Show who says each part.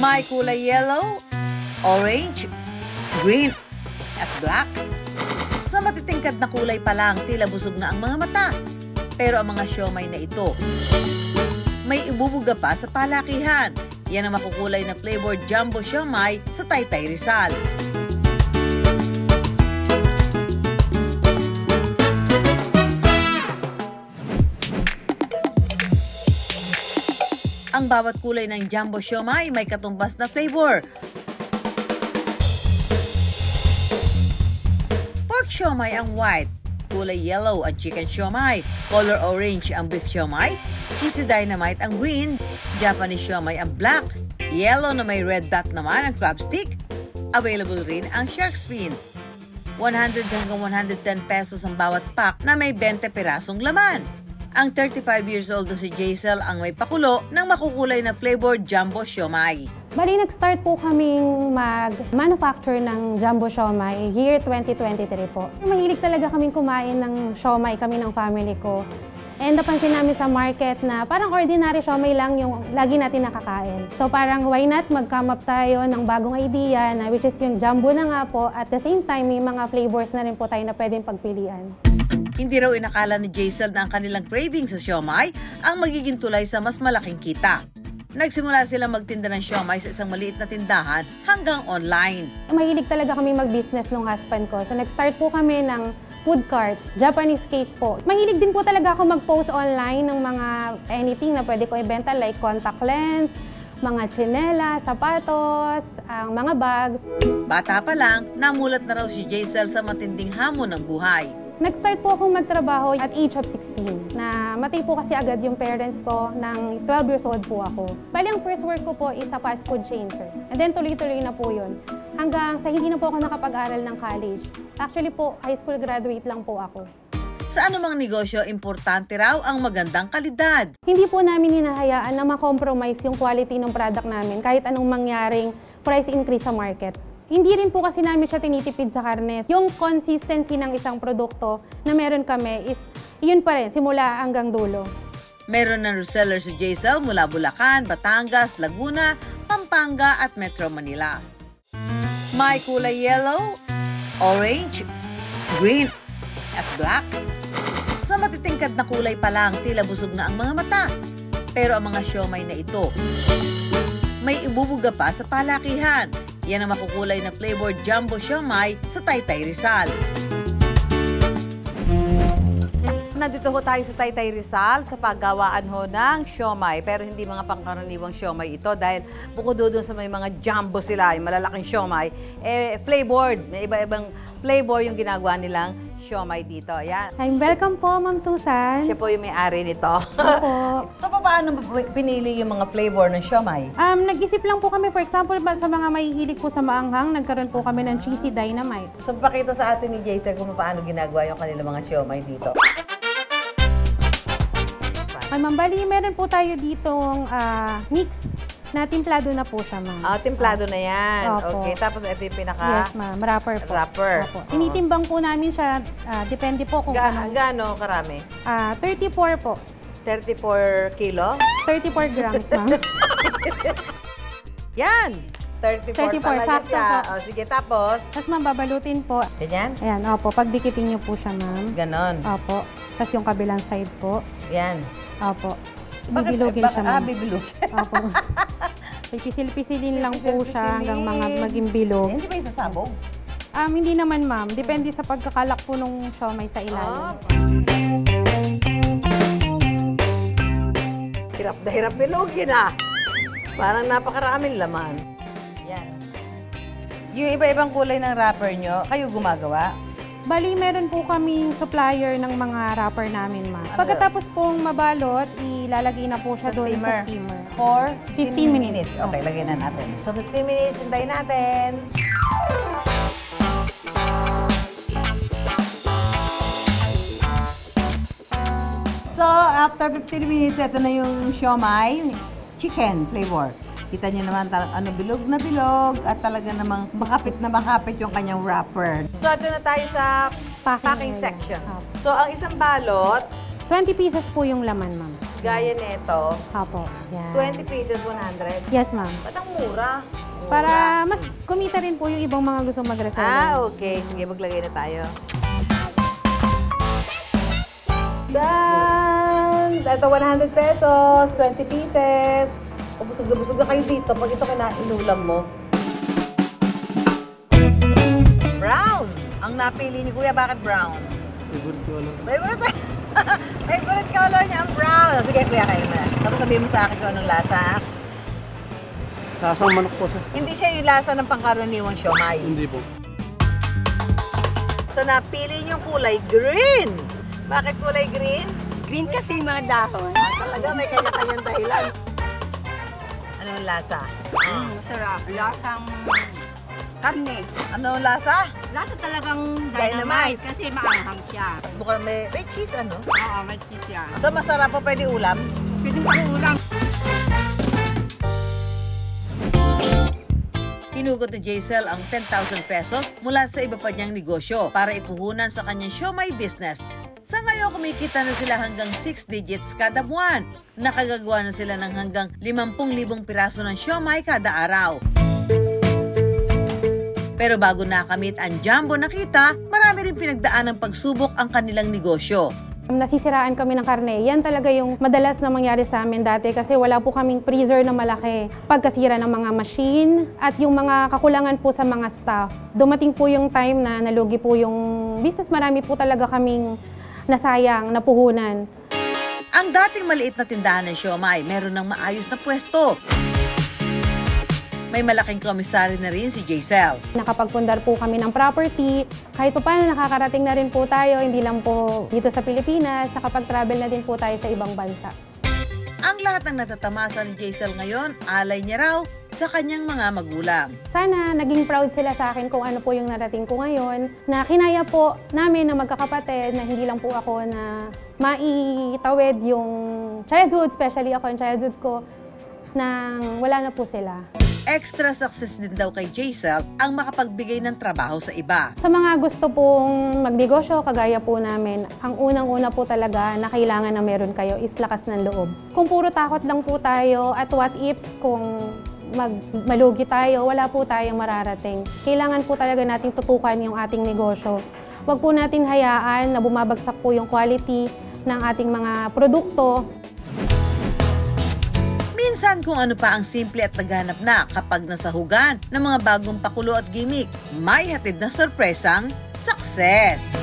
Speaker 1: May kulay yellow, orange, green, at black. Sa matitingkad na kulay pa lang, tila busog na ang mga mata. Pero ang mga siomai na ito, may ibubuga pa sa palakihan. Yan ang makukulay na flavored jumbo siomai sa Taytay Rizal. Ang bawat kulay ng jumbo siomai may katumbas na flavor. Pork siomai ang white, kulay yellow ang chicken siomai, color orange ang beef siomai, cheesy dynamite ang green, Japanese siomai ang black, yellow na may red dot naman ang crab stick. Available rin ang shark's fin. 100 hanggang 110 pesos ang bawat pack na may 20 pirasong laman. Ang 35 years old na si Jaisel ang may pakulo ng makukulay na flavored jumbo siomai.
Speaker 2: Bali, nag-start po kaming mag-manufacture ng jumbo siomai year 2023 po. Mahilig talaga kaming kumain ng siomai, kami ng family ko. And napansin namin sa market na parang ordinary siomai lang yung lagi natin nakakain. So parang why not mag-come up tayo ng bagong idea na which is yung jumbo na nga po. At the same time, may mga flavors na rin po tayo na pwedeng pagpilian.
Speaker 1: Hindi raw inakala ni Jaisel na ang kanilang craving sa siomai ang magiging tulay sa mas malaking kita. Nagsimula silang magtinda ng siomai sa isang maliit na tindahan hanggang online.
Speaker 2: Mahilig talaga kami mag-business ng husband ko. So nag-start po kami ng food cart, Japanese cake po. Mahilig din po talaga ako mag-post online ng mga anything na pwede ko ibenta like contact lens, mga tsinela, sapatos, ang mga bags.
Speaker 1: Bata pa lang, namulat na raw si Jaisel sa matinding hamon ng buhay.
Speaker 2: Nag-start po akong magtrabaho at age of 16. Namatay po kasi agad yung parents ko ng 12 years old po ako. Bali, ang first work ko po is a fast food chain, sir. And then tuloy-tuloy na po yun. Hanggang sa hindi na po ako nakapag-aral ng college. Actually po, high school graduate lang po ako.
Speaker 1: Sa anumang negosyo, importante raw ang magandang kalidad.
Speaker 2: Hindi po namin hinahayaan na ma-compromise yung quality ng product namin kahit anong mangyaring price increase sa market. Hindi rin po kasi namin siya tinitipid sa karne. Yung consistency ng isang produkto na meron kami is yun pa rin, simula hanggang dulo.
Speaker 1: Meron ng reseller si Jaisel mula Bulacan, Batangas, Laguna, Pampanga at Metro Manila. May kulay yellow, orange, green, at black. Sa matitingkad na kulay pa lang, tila busog na ang mga mata. Pero ang mga siomai na ito, may ibubuga pa sa palakihan. Yan ang makukulay na flavored jumbo siomai sa Taytay Rizal. Nandito ho tayo sa Taytay Rizal sa paggawaan ho ng siomai. Pero hindi mga pangkaraniwang siomai ito dahil bukod doon sa may mga jumbo sila, yung malalaking siomai, flavored. May iba-ibang flavor yung ginagawa nilang siomai dito. Ayan.
Speaker 2: Hi, welcome po, Ma'am Susan.
Speaker 1: Siya po yung may-ari nito.
Speaker 2: Opo.
Speaker 1: So, paano pinili yung mga flavor ng siomai?
Speaker 2: Nag-isip lang po kami, for example, sa mga mahihilig po sa maanghang, nagkaroon po kami ng cheesy dynamite.
Speaker 1: So, pakita sa atin ni Jaisel kung paano ginagawa yung kanilang mga siomai dito.
Speaker 2: Ay, Ma'am, bali, meron po tayo ditong mix na timplado na po siya, ma'am.
Speaker 1: Templado na yan.
Speaker 2: Opo.
Speaker 1: Okay, tapos ito yung pinaka...
Speaker 2: Yes, ma'am. Wrapper po.
Speaker 1: Wrapper.
Speaker 2: Opo. Tinitimbang po namin siya, depende po kung
Speaker 1: Gaano karami?
Speaker 2: 34 po.
Speaker 1: 34 kilo?
Speaker 2: 34 grams, ma'am.
Speaker 1: Yan! 34 pala
Speaker 2: sakto
Speaker 1: siya.
Speaker 2: po.
Speaker 1: Sige, tapos?
Speaker 2: Tapos, ma'am, babalutin po.
Speaker 1: Ganyan?
Speaker 2: Ayan, opo. Pagdikitin niyo po siya, ma'am.
Speaker 1: Ganon.
Speaker 2: Opo. Tapos yung kabilang side po.
Speaker 1: Yan.
Speaker 2: Opo. Bibilugin siya, ma'am.
Speaker 1: Bibilugin.
Speaker 2: Opo. Pipisil-pisilin lang po siya hanggang maging bilog.
Speaker 1: Hindi ba isasabog?
Speaker 2: Hindi naman, ma'am. Depende sa pagkakalak po nung siomai sa ilalim.
Speaker 1: Hirap na hirap bilugin Parang napakaraming laman. Yan. Yung iba-ibang kulay ng wrapper nyo, kayo gumagawa?
Speaker 2: Bali, meron po kaming supplier ng mga wrapper namin, ma'am. Pagkatapos pong mabalot, ilalagay na po siya doon sa steamer.
Speaker 1: For
Speaker 2: 15 minutes.
Speaker 1: Okay, lagay na natin. So, 15 minutes, hintayin natin. So, after 15 minutes, ito na yung siomai, chicken flavor. Kita niyo naman, bilog na bilog at talaga namang makapit na makapit yung kanyang wrapper. So, ito na tayo sa packing section. So, ang isang balot,
Speaker 2: 20 pieces po yung laman, ma'am.
Speaker 1: Gaya nito,
Speaker 2: Apo, yan.
Speaker 1: 20 pieces, 100.
Speaker 2: Yes, ma'am.
Speaker 1: Ba't ang mura?
Speaker 2: Para mas kumita rin po yung ibang mga gusto mag-reseller.
Speaker 1: Okay. Sige, maglagay na tayo. Dan! Ito, 100 pesos, 20 pieces. Busog na kayo dito pag ito kinainulam mo. Brown! Ang napili ni Kuya, bakit brown?
Speaker 3: Favorite ko lang.
Speaker 1: Favorite color niya ang brown. Sige, Kuya, kayo na. Tapos sabihin mo sa akin kung anong lasa.
Speaker 3: Lasang manok po siya.
Speaker 1: Hindi siya yung lasa ng pangkaraniwang siomai.
Speaker 3: Hindi po.
Speaker 1: So, napili niyong kulay green. Bakit kulay green?
Speaker 4: Green kasi yung mga dahon.
Speaker 1: Talaga, may kanya-kanyang dahilan. Anong lasa?
Speaker 4: Masarap. Lasang karne.
Speaker 1: Anong lasa?
Speaker 4: Lasa talagang
Speaker 1: Dynamite.
Speaker 4: dynamite kasi maanghang siya.
Speaker 1: Mukhang may cheese, ano?
Speaker 4: Oo, may cheese siya.
Speaker 1: So, masarap po, pwede ulam.
Speaker 4: Pwede pa ulam.
Speaker 1: Hinugot ni Jaisel ang 10,000 pesos mula sa iba pa niyang negosyo para ipuhunan sa kanyang siomai business. Sa ngayon, kumikita na sila hanggang 6 digits kada buwan. Nakagagawa na sila ng hanggang 50,000 piraso ng siomai kada araw. Pero bago nakamit ang jumbo na kita, marami rin pinagdaan ng pagsubok ang kanilang negosyo.
Speaker 2: Nasisiraan kami ng karne. Yan talaga yung madalas na mangyari sa amin dati kasi wala po kaming freezer na malaki. Pagkasira ng mga machine at yung mga kakulangan po sa mga staff. Dumating po yung time na nalugi po yung business. Marami po talaga kaming nasayang, napuhunan.
Speaker 1: Ang dating maliit na tindahan ng siomai, meron ng maayos na pwesto. May malaking komisaryo na rin si Jaisel.
Speaker 2: Nakapagpundar po kami ng property. Kahit pa paano nakakarating na rin po tayo, hindi lang po dito sa Pilipinas, nakapag-travel na din po tayo sa ibang bansa.
Speaker 1: Ang lahat ng natatamasa ni Jaisel ngayon, alay niya raw sa kanyang mga magulang.
Speaker 2: Sana naging proud sila sa akin kung ano po yung narating ko ngayon, na kinaya po namin na magkakapatid, na hindi lang po ako na maitawid yung childhood, especially ako yung childhood ko, nang wala na po sila.
Speaker 1: Extra success din daw kay Jaisel ang makapagbigay ng trabaho sa iba.
Speaker 2: Sa mga gusto pong magnegosyo, kagaya po namin, ang unang-una po talaga na kailangan na meron kayo is lakas ng loob. Kung puro takot lang po tayo at what ifs kung malugi tayo, wala po tayong mararating. Kailangan po talaga nating tutukan yung ating negosyo. Huwag po natin hayaan na bumabagsak po yung quality ng ating mga produkto.
Speaker 1: Minsan kung ano pa ang simple at naghanap na kapag nasahugan ng mga bagong pakulo at gimmick, may hatid na sorpresang success!